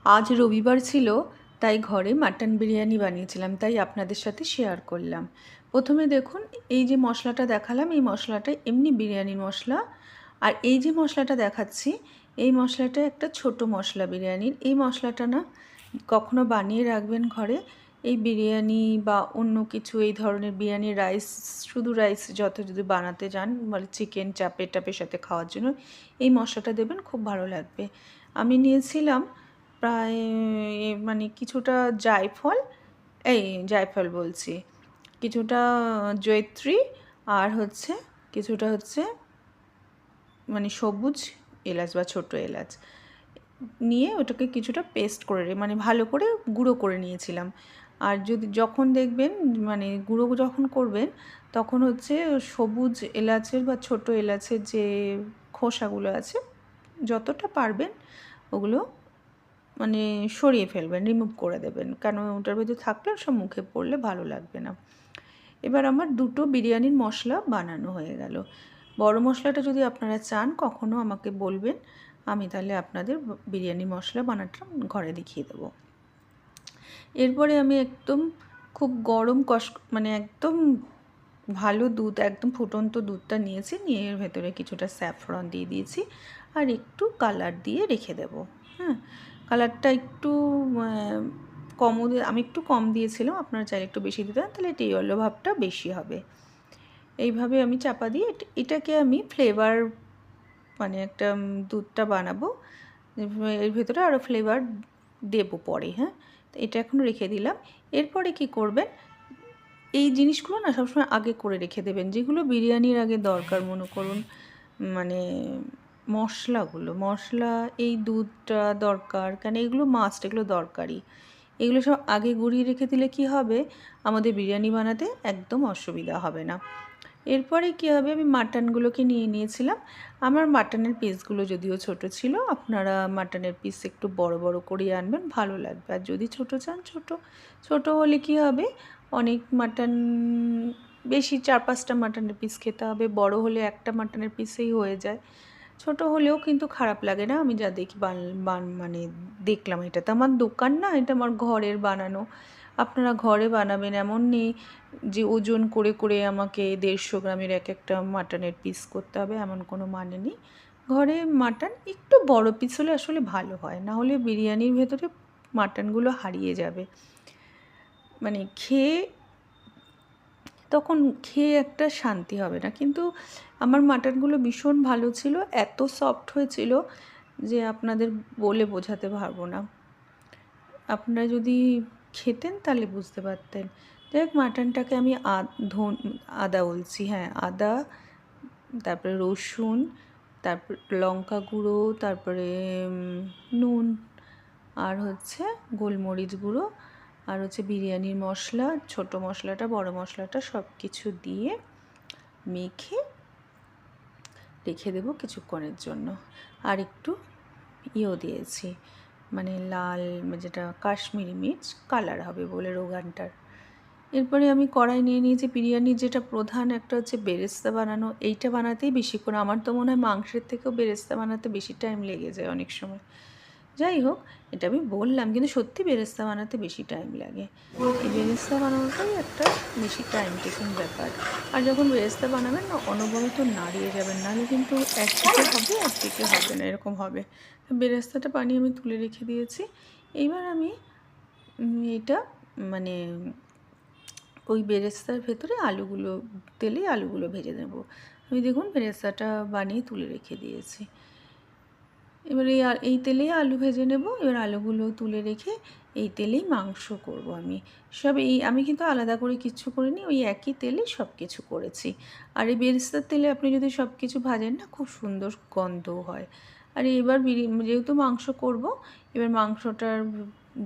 আজ রবিবার ছিল, তাই ঘরে মাটন বিরিয়ানি বানিয়েছিলাম, তাই আপনাদের সাথে শেয়ার করলাম। প্রথমে দেখুন, এই যে মশলাটা দেখালাম, এই মশলাটা এমনি বিরিয়ানির মশলা। আর এই যে মশলাটা দেখাচ্ছি, এই মশলাটা একটা ছোট মশলা বিরিয়ানির। এই মশলাটা না কখনো বানিয়ে রাখবেন ঘরে। এই বিরিয়ানি বা অন্য কিছু এই ধরনের বিরিয়ানি, রাইস, শুধু রাইস যত যদি বানাতে যান, মানে চিকেন চাপের টাপের সাথে খাওয়ার জন্য এই মশলাটা দেবেন, খুব ভালো লাগবে। আমি নিয়েছিলাম প্রায় মানে কিছুটা জায়ফল, জায়ফল বলছি, কিছুটা জয়িত্রী, আর কিছুটা মানে সবুজ এলাচ বা ছোট এলাচ নিয়ে ওটাকে কিছুটা পেস্ট করে মানে ভালো করে গুঁড়ো করে নিয়েছিলাম। আর যখন দেখবেন মানে গুঁড়ো যখন করবেন, তখন সবুজ এলাচের বা ছোট এলাচের যে খোসাগুলো আছে, যতটা পারবেন ওগুলো মানে সরিয়ে ফেলবেন, রিমুভ করে দেবেন, কেন ওটার ভেতরে থাকলে সব মুখে পড়লে ভালো লাগবে না। এবার আমার দুটো বিরিয়ানির মশলা বানানো হয়ে গেল। বড় মশলাটা যদি আপনারা চান কখনও আমাকে বলবেন, আমি তাহলে আপনাদের বিরিয়ানি মশলা বানাটা ঘরে দেখিয়ে দেবো। এরপরে আমি একদম খুব গরম মানে একদম ভালো দুধ, একদম ফুটন্ত দুধটা নিয়েছি, নিয়ে এর ভেতরে কিছুটা স্যাফরন দিয়ে দিয়েছি আর একটু কালার দিয়ে রেখে দেবো। হ্যাঁ, কালারটা একটু কমও আমি একটু কম দিয়েছিলাম, আপনারা চাইলে একটু বেশি দিতে পারেন, তাহলে এটা ইয়েলো ভাবটা বেশি হবে। এইভাবে আমি চাপা দিয়ে এটাকে আমি ফ্লেভার মানে একটা দুধটা বানাবো, এর ভেতরে আরও ফ্লেভার দেবো পরে। হ্যাঁ, তো এটা এখন রেখে দিলাম। এরপরে কি করবেন, এই জিনিসগুলো না সবসময় আগে করে রেখে দেবেন, যেগুলো বিরিয়ানির আগে দরকার। মনে করুন মানে মশলা, এই দুধটা দরকার, কেন এগুলো মাস্ট, এগুলো দরকারি। এগুলো সব আগে গুঁড়িয়ে রেখে দিলে কি হবে, আমাদের বিরিয়ানি বানাতে একদম অসুবিধা হবে না। এরপরে কী হবে, আমি মাটনগুলোকে নিয়ে নিয়েছিলাম। আমার মাটনের পিসগুলো যদিও ছোট ছিল, আপনারা মাটনের পিস একটু বড় বড় করে আনবেন, ভালো লাগবে। আর যদি ছোট চান, ছোট হলে কী হবে, অনেক মাটন, বেশি 4-5টা মাটনের পিস খেতে হবে। বড় হলে একটা মাটনের পিসেই হয়ে যায়। ছোট হলেও কিন্তু খারাপ লাগে না। আমি যা দেখি মানে দেখলাম, এটা তো আমার দোকান না, এটা আমার ঘরের বানানো। আপনারা ঘরে বানাবেন, এমন নেই যে ওজন করে করে আমাকে 150 গ্রামের একটা মাটনের পিস করতে হবে, এমন কোনো মানে নেই। ঘরে মাটন একটু বড় পিস হলে আসলে ভালো হয়, না হলে বিরিয়ানির ভেতরে মাটনগুলো হারিয়ে যাবে, মানে তখন খেয়ে একটা শান্তি হবে না। কিন্তু আমার মাটনগুলো ভীষণ ভালো ছিল, এত সফট হয়েছিল যে আপনাদের বলে বোঝাতে পারবো না। আপনারা যদি খেতেন তাহলে বুঝতে পারতেন। যাই হোক, মাটনটাকে আমি আদা বলছি, হ্যাঁ আদা, তারপরে রসুন, তারপর লঙ্কা গুঁড়ো, তারপরে নুন, আর গোলমরিচ গুঁড়ো, আর বিরিয়ানির মশলা, ছোট মশলাটা, বড় মশলাটা, সব কিছু দিয়ে মেখে রেখে দেবো কিছুক্ষণের জন্য। আর একটু দিয়েছি, মানে লাল, যেটা কাশ্মীরি মির্চ, কালার হবে বলে রোগানটার। এরপরে আমি কড়াই নিয়ে নিয়েছি। বিরিয়ানির যেটা প্রধান একটা বেরেস্তা বানানো, এইটা বানাতেই বেশিক্ষণ, আমার তো মনে হয় মাংসের থেকেও বেরেস্তা বানাতে বেশি টাইম লেগে যায় অনেক সময়। যাই হোক, এটা আমি বললাম, কিন্তু সত্যি বেরেস্তা বানাতে বেশি টাইম লাগে। এই বেরেস্তা বানানোটাই একটা বেশি টাইম টেকিং ব্যাপার। আর যখন বেরেস্তা বানাবেন না, অনবরত নাড়িয়ে যাবেন, নাহলে কিন্তু একদিকে হবে একদিকে হবে না, এরকম হবে। বেরেস্তাটা বানিয়ে আমি তুলে রেখে দিয়েছি। এইবার আমি এটা মানে ওই বেরেস্তার ভেতরে তেলেই আলুগুলো ভেজে নেব। আমি দেখুন বেরেস্তাটা বানিয়ে তুলে রেখে দিয়েছি। এবার এই তেলেই আলু ভেজে নেব। এবার আলুগুলো তুলে রেখে এই তেলেই মাংস করব আমি। আমি কিন্তু আলাদা করে কিচ্ছু করিনি, ওই একই তেলে সব কিছু করেছি। আর এই বেরেস্তার তেলে আপনি যদি সব কিছু ভাজেন না, খুব সুন্দর গন্ধও হয়। আর এবার যেহেতু মাংস করব, এবার মাংসটার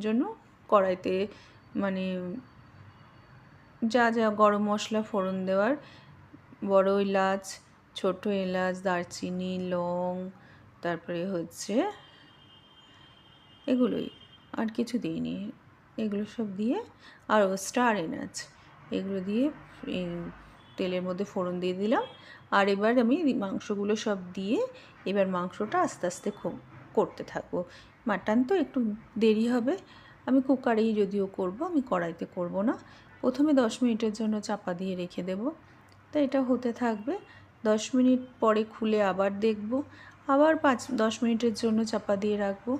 জন্য কড়াইতে মানে যা যা গরম মশলা ফোড়ন দেওয়ার, বড় এলাচ, ছোট এলাচ, দারচিনি, লং, তারপরে এগুলোই, আর কিছু দিইনি, এগুলো সব দিয়ে, আর স্টার এনাচ, এগুলো দিয়ে তেলের মধ্যে ফোড়ন দিয়ে দিলাম। আর এবার আমি মাংসগুলো সব দিয়ে এবার মাংসটা আস্তে আস্তে করতে থাকবো। মাটন তো একটু দেরি হবে। আমি কুকারেই যদিও করব, আমি কড়াইতে করব না। প্রথমে 10 মিনিটের জন্য চাপা দিয়ে রেখে দেব। তো এটা হতে থাকবে। 10 মিনিট পরে খুলে আবার দেখব। আবার 5-10 মিনিটের জন্য চাপা দিয়ে রাখবো।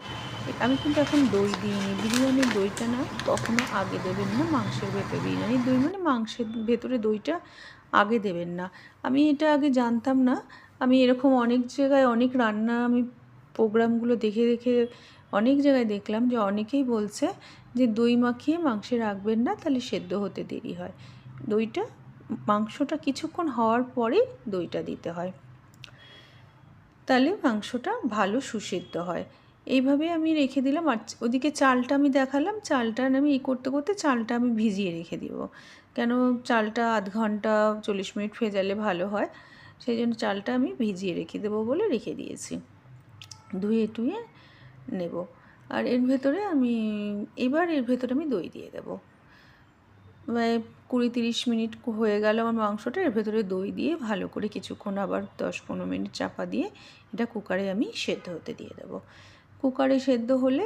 আমি কিন্তু এখন দই দিইনি। বিরিয়ানির দইটা না কখনো আগে দেবেন না মাংসের ভেতরে। বিরিয়ানির দই মানে মাংসের ভেতরে দইটা আগে দেবেন না। আমি এটা আগে জানতাম না। আমি এরকম অনেক জায়গায় অনেক রান্না আমি প্রোগ্রামগুলো দেখে দেখে অনেক জায়গায় দেখলাম যে অনেকেই বলছে যে দই মাখিয়ে মাংসে রাখবেন না, তাহলে সেদ্ধ হতে দেরি হয়। দইটা মাংসটা কিছুক্ষণ হওয়ার পরে দইটা দিতে হয়, তাহলে মাংসটা ভালো সুসিদ্ধ হয়। এইভাবে আমি রেখে দিলাম। আর ওদিকে চালটা আমি দেখালাম, চালটা আমি করতে করতে চালটা আমি ভিজিয়ে রেখে দিব। কেন চালটা আধ ঘন্টা 40 মিনিট ভেজালে ভালো হয়, সেই জন্য চালটা আমি ভিজিয়ে রেখে দেবো বলে রেখে দিয়েছি। ধুয়ে টুয়ে নেব। আর এর ভেতরে আমি দই দিয়ে দেবো। 20-30 মিনিট হয়ে গেল আমার মাংসটা। এর ভেতরে দই দিয়ে ভালো করে কিছুক্ষণ আবার 10-15 মিনিট চাপা দিয়ে এটা কুকারে আমি সেদ্ধ হতে দিয়ে দেবো। কুকারে সেদ্ধ হলে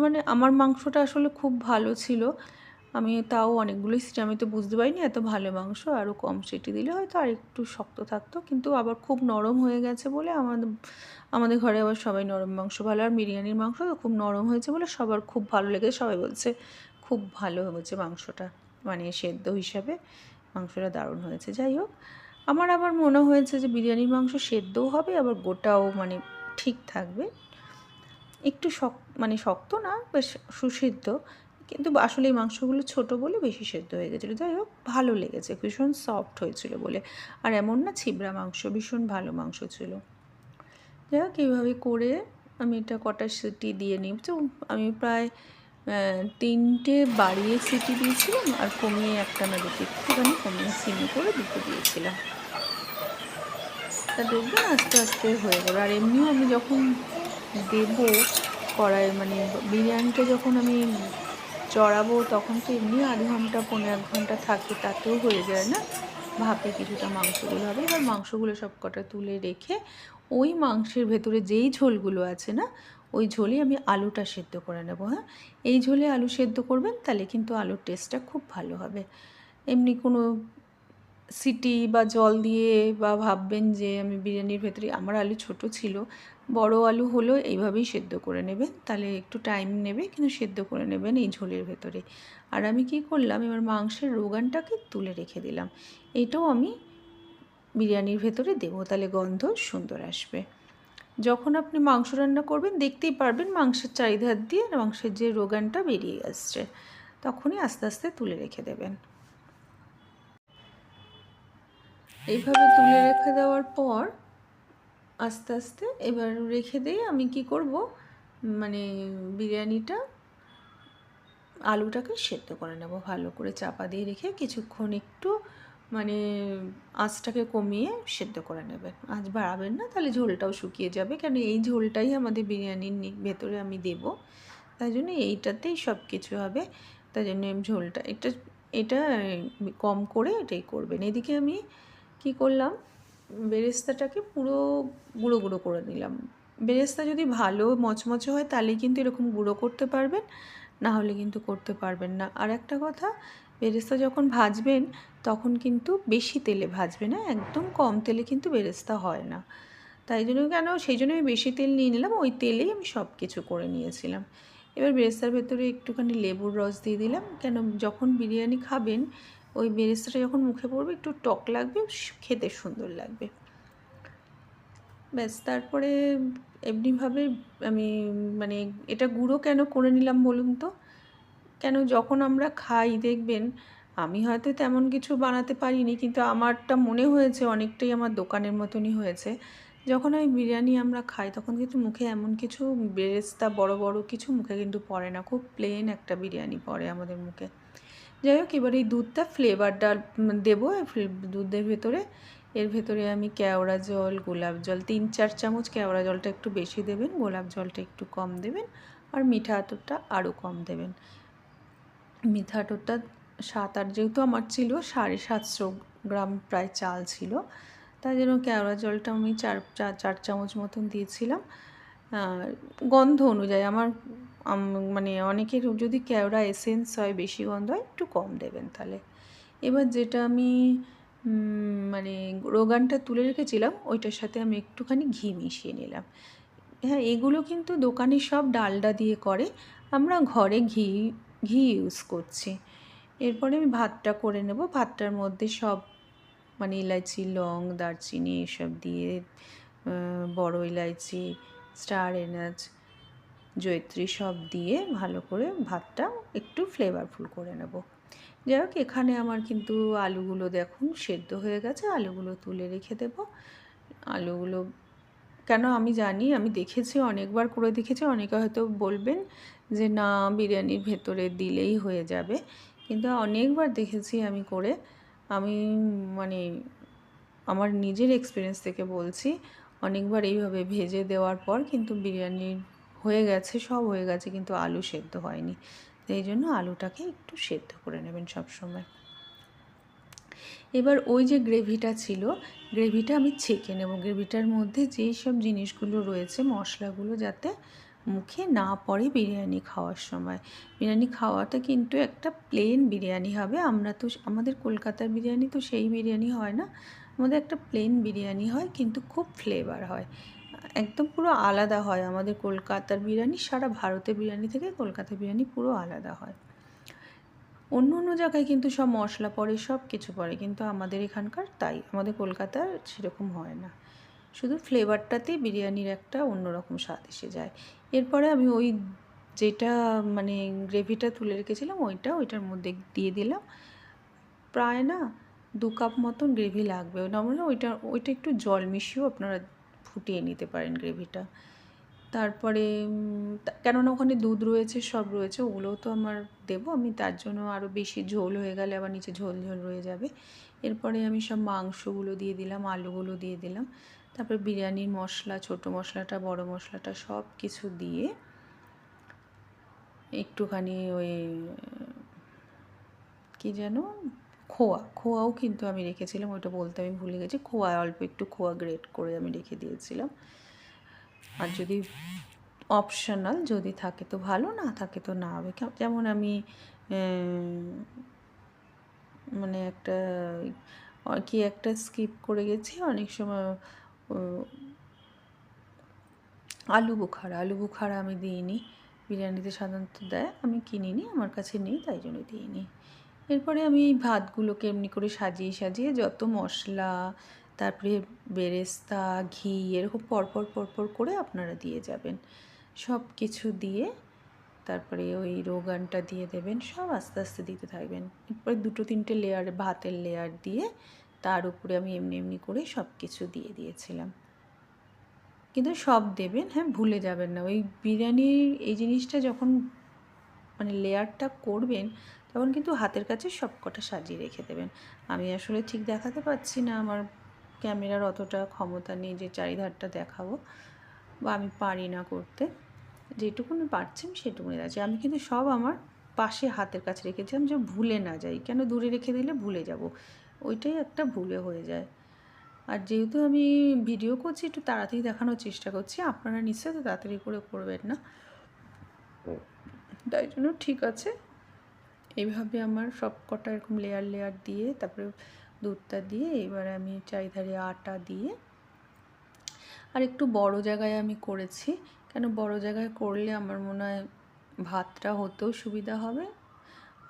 মানে আমার মাংসটা আসলে খুব ভালো ছিল। আমি তাও অনেকগুলোই সিটি, আমি তো বুঝতে পারিনি এত ভালো মাংস, আরও কম সিটি দিলে হয়তো আর একটু শক্ত থাকতো, কিন্তু আবার খুব নরম হয়ে গেছে বলে আমাদের ঘরে আবার সবাই নরম মাংস ভালো। আর বিরিয়ানির মাংস তো খুব নরম হয়েছে বলে সবার খুব ভালো লেগেছে। সবাই বলছে খুব ভালো হয়েছে মাংসটা, মানে সেদ্ধ হিসাবে মাংসটা দারুণ হয়েছে। যাই হোক, আমার আবার মনে হয়েছে যে বিরিয়ানির মাংস সেদ্ধও হবে আবার গোটাও মানে ঠিক থাকবে। একটু মানে শক্ত না, বেশ সুসিদ্ধ, কিন্তু আসলে এই মাংসগুলো ছোটো বলে বেশি সেদ্ধ হয়ে গেছিলো। যাই হোক, ভালো লেগেছে, ভীষণ সফট হয়েছিল বলে। আর এমন না ছিবড়া মাংস, ভীষণ ভালো মাংস ছিল। যাই হোক, এইভাবে করে আমি এটা কটা সিটি দিয়ে নিই। তো আমি প্রায় 3টে বাড়িয়ে সিটি দিয়েছিলাম, আর কমিয়ে 1টা না 2টো একটুখানি কমিয়ে সিমে করে 2টো দিয়েছিলাম। তা দেখবেন আস্তে আস্তে হয়ে যাবে। আর এমনিও আমি যখন দেবো কড়াই, মানে বিরিয়ানিটা যখন আমি চড়াবো তখন তো এমনি আধ ঘন্টা 1.5 ঘন্টা থাকে, তাতেও হয়ে যায় না, ভাপে কিছুটা মাংসগুলো হবে। এবার মাংসগুলো সব কটা তুলে রেখে ওই মাংসের ভেতরে যেই ঝোলগুলো আছে না, ওই ঝোলে আমি আলুটা সেদ্ধ করে নেব। হ্যাঁ, এই ঝোলে আলু সেদ্ধ করবেন, তাহলে কিন্তু আলুর টেস্টটা খুব ভালো হবে। এমনি কোনো সিটি বা জল দিয়ে বা ভাববেন যে আমি বিরিয়ানির ভেতরে, আমার আলু ছোট ছিল, বড় আলু হলেও এইভাবেই সেদ্ধ করে নেবেন, তাহলে একটু টাইম নেবে, কিন্তু সেদ্ধ করে নেবেন এই ঝোলের ভেতরে। আর আমি কি করলাম, এবার মাংসের রোগানটাকে তুলে রেখে দিলাম। এটাও আমি বিরিয়ানির ভেতরে দেবো, তাহলে গন্ধ সুন্দর আসবে। যখন আপনি মাংস রান্না করবেন দেখতেই পারবেন মাংসের চারিধার দিয়ে মাংসের যে রোগানটা বেরিয়ে আসছে, তখনই আস্তে আস্তে তুলে রেখে দেবেন। এইভাবে তুলে রেখে দেওয়ার পর আস্তে আস্তে এবার রেখে দিয়ে আমি কি করব, মানে বিরিয়ানিটা আলুটাকে সেদ্ধ করে নেব ভালো করে, চাপা দিয়ে রেখে কিছুক্ষণ একটু মানে আঁচটাকে কমিয়ে সেদ্ধ করে নেবেন। আঁচ বাড়াবেন না, তাহলে ঝোলটাও শুকিয়ে যাবে, কেন এই ঝোলটাই আমাদের বিরিয়ানির ভেতরে আমি দেব, তাই জন্য এইটাতেই সব কিছু হবে। তাই জন্য ঝোলটা এটা এটা কম করে এটাই করবেন। এদিকে আমি কি করলাম, বেরেস্তাটাকে পুরো গুঁড়ো গুঁড়ো করে নিলাম। বেরেস্তা যদি ভালো মচমচে হয় তাহলে কিন্তু এরকম গুঁড়ো করতে পারবেন, না হলে কিন্তু করতে পারবেন না। আর একটা কথা, বেরেস্তা যখন ভাজবেন তখন কিন্তু বেশি তেলে ভাজবে না, একদম কম তেলে কিন্তু বেরেস্তা হয় না। তাই জন্য সেই জন্য আমি বেশি তেল নিয়ে নিলাম, ওই তেলেই আমি সব কিছু করে নিয়েছিলাম। এবার বেরেস্তার ভেতরে একটুখানি লেবুর রস দিয়ে দিলাম, কেন যখন বিরিয়ানি খাবেন ওই বেরেস্তাটা যখন মুখে পড়বে একটু টক লাগবে, খেতে সুন্দর লাগবে। ব্যাস, তারপরে এমনিভাবে আমি মানে এটা গুঁড়ো কেন করে নিলাম বলুন তো, কেন যখন আমরা খাই দেখবেন, আমি হয়তো তেমন কিছু বানাতে পারিনি, কিন্তু আমারটা মনে হয়েছে অনেকটাই আমার দোকানের মতনই হয়েছে। যখন আমি বিরিয়ানি আমরা খাই তখন কিন্তু মুখে এমন কিছু বেরেস্তা বড় বড় কিছু মুখে কিন্তু পড়ে না, খুব প্লেন একটা বিরিয়ানি পড়ে আমাদের মুখে। যাই হোক, এবার এই দুধটা ফ্লেভারটা দেবো দুধের ভেতরে। এর ভেতরে আমি কেওড়া জল, গোলাপ জল 3-4 চামচ, কেওড়া জলটা একটু বেশি দেবেন, গোলাপ জলটা একটু কম দেবেন, আর মিঠা আতরটা আরও কম দেবেন। মিঠা আতরটা 7-8, যেহেতু আমার ছিল 750 গ্রাম প্রায় চাল ছিল, তাই জন্য কেওড়া জলটা আমি 4 চামচ মতন দিয়েছিলাম। গন্ধ অনুযায়ী আমার মানে অনেকের যদি কেওড়া এসেন্স হয়, বেশি গন্ধ হয়, একটু কম দেবেন তাহলে। এবার যেটা আমি মানে রোগানটা তুলে রেখেছিলাম ওইটার সাথে আমি একটুখানি ঘি মিশিয়ে নিলাম। হ্যাঁ, এগুলো কিন্তু দোকানে সব ডালডা দিয়ে করে, আমরা ঘরে ঘি ইউজ করছি। এরপরে আমি ভাতটা করে নেব। ভাতটার মধ্যে সব মানে ইলাইচি, লং, দারচিনি এসব দিয়ে, বড় ইলাইচি, স্টার এনাচ, জয়িত্রী সব দিয়ে ভালো করে ভাতটা একটু ফ্লেভারফুল করে নেব। যাই হোক, এখানে আমার কিন্তু আলুগুলো দেখুন সেদ্ধ হয়ে গেছে। আলুগুলো তুলে রেখে দেব। আলুগুলো কেন আমি জানি, আমি দেখেছি, অনেকবার করে দেখেছি। অনেকে হয়তো বলবেন যে না, বিরিয়ানির ভেতরে দিলেই হয়ে যাবে, কিন্তু অনেকবার দেখেছি আমি করে। আমি মানে আমার নিজের এক্সপিরিয়েন্স থেকে বলছি, অনেকবার এইভাবে ভেজে দেওয়ার পর কিন্তু বিরিয়ানির হয়ে গেছে, সব হয়ে গেছে, কিন্তু আলু সেদ্ধ হয়নি। তো এই জন্য আলুটাকে একটু সেদ্ধ করে নেবেন সব সময়। এবার ওই যে গ্রেভিটা ছিল, গ্রেভিটা আমি ছেঁকে নেব। গ্রেভিটার মধ্যে যেই সব জিনিসগুলো রয়েছে, মশলাগুলো যাতে মুখে না পড়ে বিরিয়ানি খাওয়ার সময়। বিরিয়ানি খাওয়াটা কিন্তু একটা প্লেন বিরিয়ানি হবে। আমরা তো, আমাদের কলকাতার বিরিয়ানি তো সেই বিরিয়ানি হয় না, আমাদের একটা প্লেন বিরিয়ানি হয়, কিন্তু খুব ফ্লেভার হয়, একদম পুরো আলাদা হয় আমাদের কলকাতার বিরিয়ানি। সারা ভারতের বিরিয়ানি থেকে কলকাতার বিরিয়ানি পুরো আলাদা হয়। অন্য অন্য জায়গায় কিন্তু সব মশলা পড়ে, সব কিছু পড়ে, কিন্তু আমাদের এখানকার তাই, আমাদের কলকাতার সেরকম হয় না। শুধু ফ্লেভারটাতেই বিরিয়ানির একটা অন্যরকম স্বাদ এসে যায়। এরপরে আমি ওই যেটা মানে গ্রেভিটা তুলে রেখেছিলাম ওইটার মধ্যে দিয়ে দিলাম। প্রায় না 2 কাপ মতন গ্রেভি লাগবে। নর্মালি ওইটা একটু জল মিশিয়েও আপনারা ফুটিয়ে নিতে পারেন গ্রেভিটা। তারপরে কেননা ওখানে দুধ রয়েছে, সব রয়েছে, ওগুলোও তো আমার দেবো আমি, তার জন্য আরও বেশি ঝোল হয়ে গেলে আবার নিচে ঝোল ঝোল রয়ে যাবে। এরপরে আমি সব মাংসগুলো দিয়ে দিলাম, আলুগুলো দিয়ে দিলাম, তারপরে বিরিয়ানির মশলা, ছোটো মশলাটা, বড় মশলাটা, সব কিছু দিয়ে একটুখানি ওই কী যেন, খোয়াও কিন্তু আমি রেখেছিলাম, ওইটা বলতে আমি ভুলে গেছি। অল্প একটু খোয়া গ্রেট করে আমি রেখে দিয়েছিলাম। আর যদি অপশনাল যদি থাকে তো ভালো, না থাকে তো না হবে। যেমন আমি মানে একটা স্কিপ করে গেছি অনেক সময়, আলু বুখারা আমি দিইনি। বিরিয়ানিতে সাধারণত দেয়, আমি কিনিনি, আমার কাছে নেই, তাই জন্য দিইনি। এরপরে আমি এই ভাতগুলোকে এমনি করে সাজিয়ে সাজিয়ে যত মশলা, তারপরে বেরেস্তা, ঘি এরকম পরপর করে আপনারা দিয়ে যাবেন। সব কিছু দিয়ে তারপরে ওই রোগানটা দিয়ে দেবেন, সব আস্তে আস্তে দিতে থাকবেন। এরপরে 2-3টে লেয়ার ভাতের লেয়ার দিয়ে তার উপরে আমি এমনি করে সব কিছু দিয়ে দিয়েছিলাম। কিন্তু সব দেবেন, হ্যাঁ, ভুলে যাবেন না। ওই বিরিয়ানির এই জিনিসটা যখন মানে লেয়ারটা করবেন, তখন কিন্তু হাতের কাছে সব কটা সাজিয়ে রেখে দেবেন। আমি আসলে ঠিক দেখাতে পারছি না, আমার ক্যামেরার অতটা ক্ষমতা নেই যে চারিধারটা দেখাবো, বা আমি পারি না করতে। যেটুকুনি পারছি আমি সেটুকুনি আছে। আমি কিন্তু সব আমার পাশে হাতের কাছে রেখেছিলাম, যে ভুলে না যাই। কেন দূরে রেখে দিলে ভুলে যাব, ওইটাই একটা ভুলে হয়ে যায়। আর যেহেতু আমি ভিডিও করছি, একটু তাড়াতাড়ি দেখানোর চেষ্টা করছি, আপনারা নিশ্চয়ই তো তাড়াতাড়ি করে করবেন না, তাই জন্য ঠিক আছে। এইভাবে আমার সব কটা এরকম লেয়ার দিয়ে, তারপরে দুধটা দিয়ে, এবার আমি চারিধারে আটা দিয়ে, আর একটু বড় জায়গায় আমি করেছি, কেন বড় জায়গায় করলে আমার মনে হয় ভাতটা হতেও সুবিধা হবে।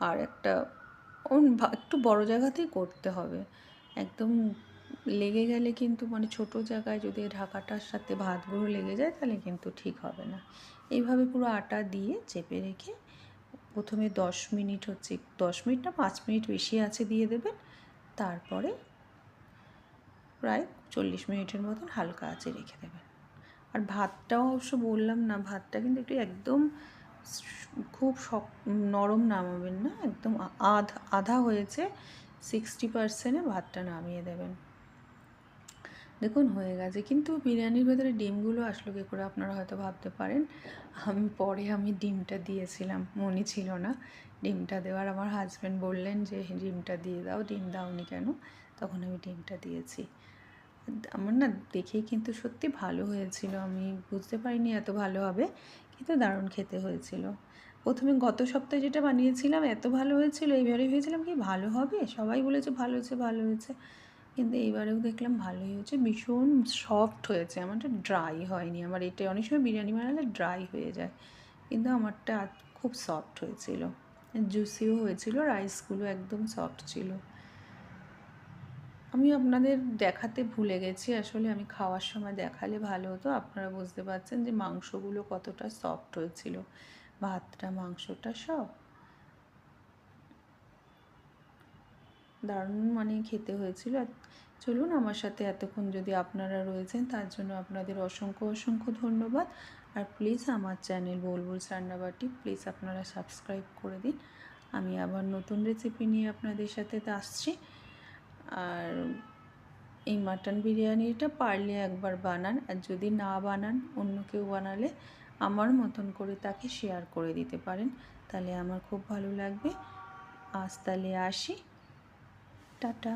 আর একটু বড় জায়গাতেই করতে হবে। একদম লেগে গেলে কিন্তু, মানে ছোটো জায়গায় যদি ঢাকাটার সাথে ভাতগুলো লেগে যায়, তাহলে কিন্তু ঠিক হবে না। এইভাবে পুরো আটা দিয়ে চেপে রেখে প্রথমে 10 মিনিট 10 মিনিট না 5 মিনিট বেশি আছে দিয়ে দেবেন। তারপরে প্রায় 40 মিনিটের মতন হালকা আঁচে রেখে দেবেন। আর ভাতটাও অবশ্য বললাম না, ভাতটা কিন্তু একটু একদম খুব নরম নামাবেন না, একদম আধা হয়েছে 60%-এ ভাতটা নামিয়ে দেবেন। দেখুন হয়ে গেছে। কিন্তু বিরিয়ানির ভেতরে ডিমগুলো আসলো কী করে, আপনারা হয়তো ভাবতে পারেন। আমি ডিমটা দিয়েছিলাম, মনে ছিল না ডিমটা দেওয়ার। আমার হাজব্যান্ড বললেন যে ডিমটা দিয়ে দাও, ডিম দাওনি কেন, তখন আমি ডিমটা দিয়েছি। আমার না দেখেই কিন্তু সত্যি ভালো হয়েছিল, আমি বুঝতে পারিনি এত ভালো হবে, কিন্তু দারুণ খেতে হয়েছিল। প্রথমে গত সপ্তাহে যেটা বানিয়েছিলাম এত ভালো হয়েছিল, এইবারে ভেবেছিলাম কি ভালো হবে, সবাই বলেছে ভালো হয়েছে ভালো হয়েছে, কিন্তু এইবারেও দেখলাম ভালোই হয়েছে, ভীষণ সফট হয়েছে, আমারটা ড্রাই হয়নি। আমার এটা অনেক সময় বিরিয়ানি বানালে ড্রাই হয়ে যায়, কিন্তু আমারটা খুব সফট হয়েছিল, জুসিও হয়েছিল, রাইসগুলো একদম সফট ছিল। আমি আপনাদের দেখাতে ভুলে গেছি, আসলে আমি খাওয়ার সময় দেখালে ভালো হতো। আপনারা বুঝতে পারছেন যে মাংসগুলো কতটা সফট হয়েছিল, ভাতটা মাংসটা সব দারুণ মানে খেতে হয়েছিল। আর চলুন আমার সাথে এতক্ষণ যদি আপনারা রয়েছেন তার জন্য আপনাদের অসংখ্য অসংখ্য ধন্যবাদ। আর প্লিজ আমার চ্যানেল বুলবুলস রান্নাবাটি প্লিজ আপনারা সাবস্ক্রাইব করে দিন। আমি আবার নতুন রেসিপি নিয়ে আপনাদের সাথে আসছি। আর এই মাটন বিরিয়ানিটা পারলে একবার বানান, আর যদি না বানান অন্য কেউ বানালে আমার মতন করে তাকে শেয়ার করে দিতে পারেন, তাহলে আমার খুব ভালো লাগবে। আজ তাহলে আসি, টাটা।